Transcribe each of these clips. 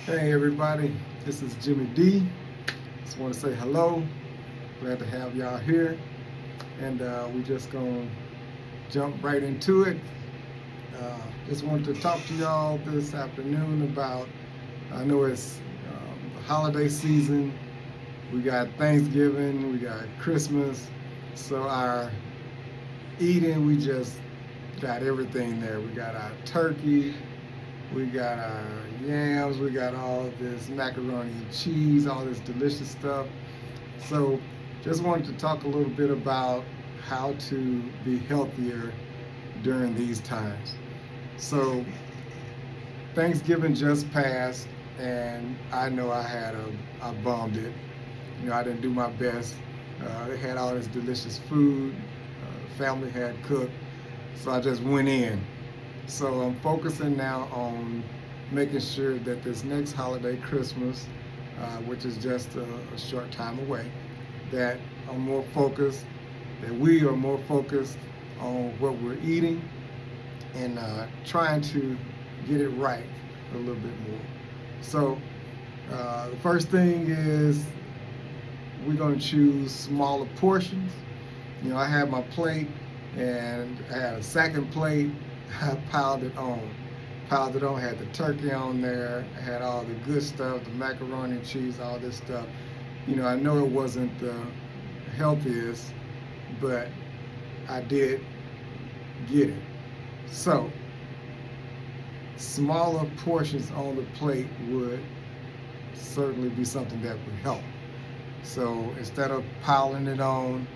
Hey everybody, this is Jimmy D. Just want to say hello. Glad to have y'all here, and we just gonna jump right into it. Just wanted to talk to y'all this afternoon about. I know it's the holiday season. We got Thanksgiving, we got Christmas, so our eating we just got everything there. We got our turkey, we got our yams, we got all this macaroni and cheese, all this delicious stuff. So, just wanted to talk a little bit about how to be healthier during these times. So, Thanksgiving just passed, and I know I bombed it. I didn't do my best. They had all this delicious food. Family had cooked, so I just went in. So I'm focusing now on making sure that this next holiday, Christmas, which is just a short time away, that I'm more focused, that we are more focused on what we're eating and trying to get it right a little bit more. So the first thing is we're going to choose smaller portions. I had my plate and I had a second plate. I piled it on. Had the turkey on there, had all the good stuff, the macaroni and cheese, all this stuff. I know it wasn't the healthiest, but I did get it. So, smaller portions on the plate would certainly be something that would help. So instead of piling it on,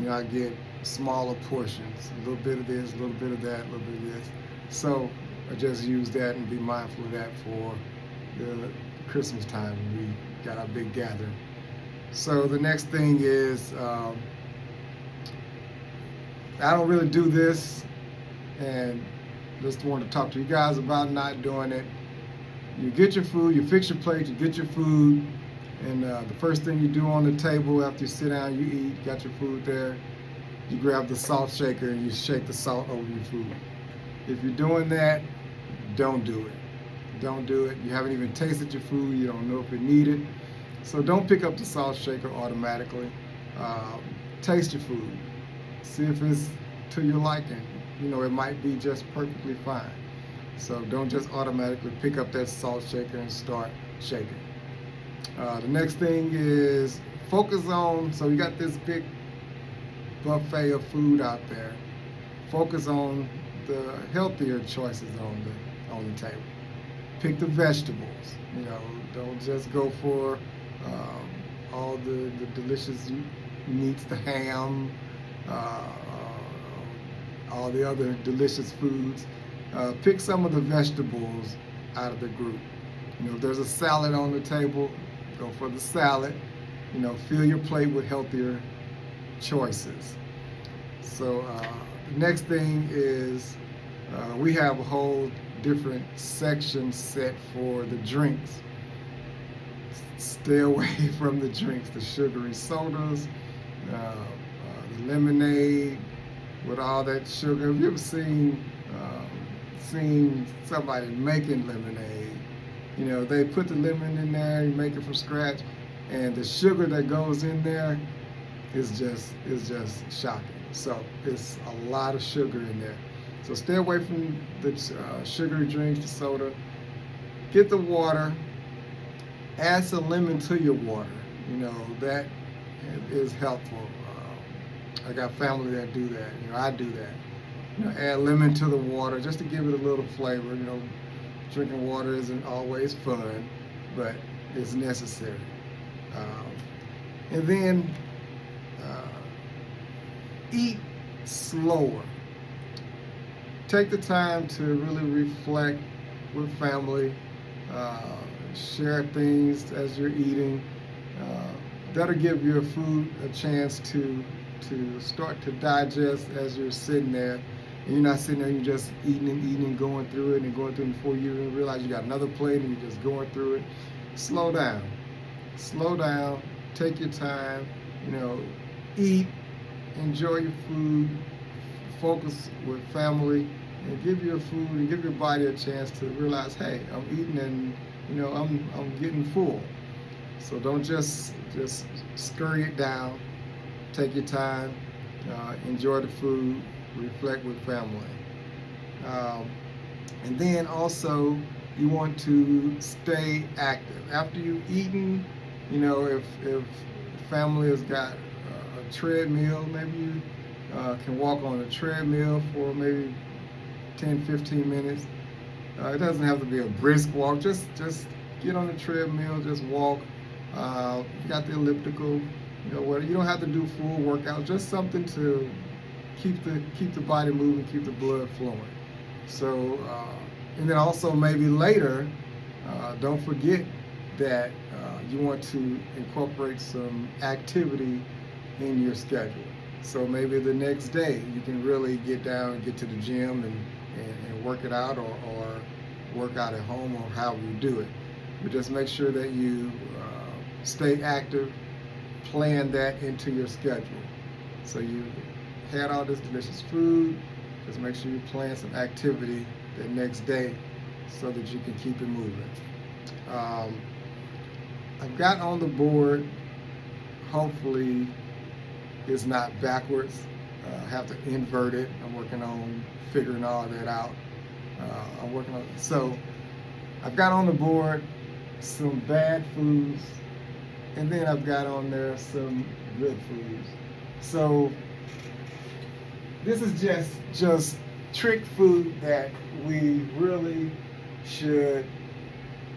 I get smaller portions, a little bit of this, a little bit of that, a little bit of this. So I just use that and be mindful of that for the Christmas time. We got our big gathering. So the next thing is, I don't really do this, and just want to talk to you guys about not doing it. You get your food, you fix your plate, you get your food, and the first thing you do on the table after you sit down, you eat, got your food there, you grab the salt shaker and you shake the salt over your food. If you're doing that, don't do it. Don't do it. You haven't even tasted your food, you don't know if it needed. So don't pick up the salt shaker automatically. Taste your food. See if it's to your liking. It might be just perfectly fine. So don't just automatically pick up that salt shaker and start shaking. The next thing is focus on, so you got this big buffet of food out there. Focus on the healthier choices on the table. Pick the vegetables. Don't just go for all the delicious meats, the ham, all the other delicious foods. Pick some of the vegetables out of the group. If there's a salad on the table, go for the salad. Fill your plate with healthier choices. So next thing is we have a whole different section set for the drinks. Stay away from the drinks, the sugary sodas, the lemonade with all that sugar. Have you ever seen somebody making lemonade? They put the lemon in there, you make it from scratch, and the sugar that goes in there is just shocking. So it's a lot of sugar in there. So stay away from the sugary drinks, the soda. Get the water. Add some lemon to your water. That is helpful. I got family that do that. I do that. Add lemon to the water just to give it a little flavor. Drinking water isn't always fun, but it's necessary. And then eat slower. Take the time to really reflect with family, share things as you're eating. That'll give your food a chance to start to digest as you're sitting there. And you're not sitting there, you're just eating and going through it and going through it before you even realize you got another plate and you're just going through it. Slow down. Slow down. Take your time. Eat. Enjoy your food. Focus with family and give your food and give your body a chance to realize, hey, I'm eating and I'm getting full. So don't just scurry it down. Take your time, enjoy the food, reflect with family. Um, and then also you want to stay active. After you've eaten, if family has got a treadmill, maybe you can walk on a treadmill for maybe 10-15 minutes. It doesn't have to be a brisk walk. Just get on the treadmill, just walk. You got the elliptical. You don't have to do full workout. Just something to keep the body moving, keep the blood flowing. So, and then also maybe later, don't forget that you want to incorporate some activity in your schedule. So maybe the next day you can really get down and get to the gym and work it out, or work out at home, or however you do it. But just make sure that you stay active, plan that into your schedule. So you had all this delicious food, just make sure you plan some activity the next day so that you can keep it moving. I've got on the board, hopefully it's not backwards. I have to invert it. I'm working on figuring all that out. So I've got on the board some bad foods, and then I've got on there some good foods. So this is just trick food that we really should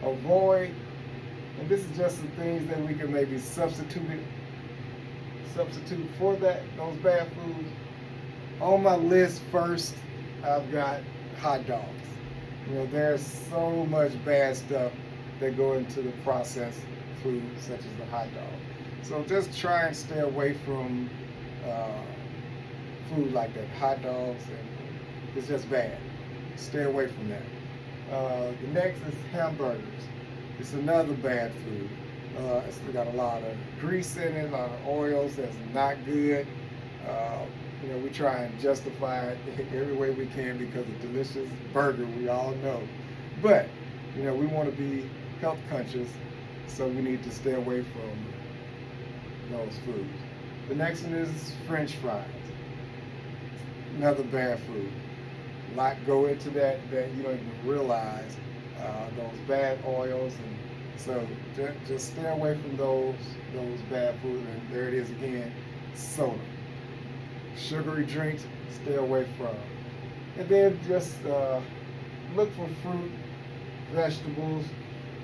avoid, and this is just some things that we can maybe substitute for those bad foods. On my list first, I've got hot dogs. There's so much bad stuff that go into the processed food, such as the hot dog. So just try and stay away from food like that. Hot dogs, and it's just bad. Stay away from that. The next is hamburgers. It's another bad food. It's got a lot of grease in it, a lot of oils. That's not good. We try and justify it every way we can because of delicious burger, we all know. But, we want to be health conscious, so we need to stay away from those foods. The next one is French fries. Another bad food. A lot go into that you don't even realize. Those bad oils, and so just stay away from those bad foods. And there it is again, soda. Sugary drinks, stay away from. And then just look for fruit, vegetables.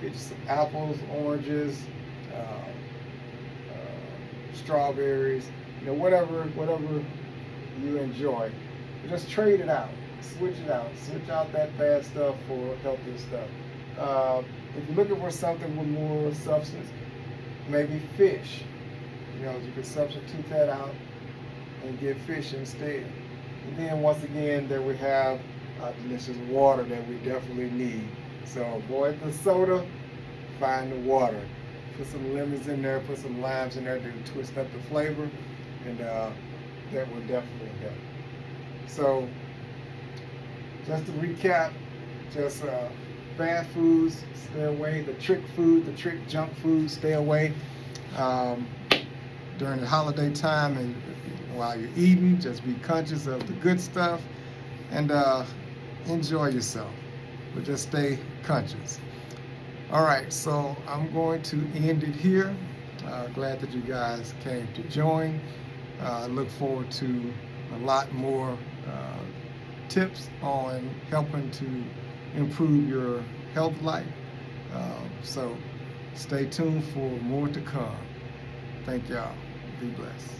Get you some apples, oranges, strawberries, whatever you enjoy. But just trade it out, switch out that bad stuff for healthier stuff. If you're looking for something with more substance, maybe fish. You can substitute that out and get fish instead. And then once again, there we have delicious water that we definitely need. So avoid the soda, find the water. Put some lemons in there, put some limes in there to twist up the flavor, and that will definitely help. So just to recap, just bad foods, stay away. The trick food, the trick junk food, stay away. During the holiday time and while you're eating, just be conscious of the good stuff and enjoy yourself, but just stay conscious. All right, so I'm going to end it here. Glad that you guys came to join. I look forward to a lot more tips on helping to improve your health life. So stay tuned for more to come. Thank y'all. Be blessed.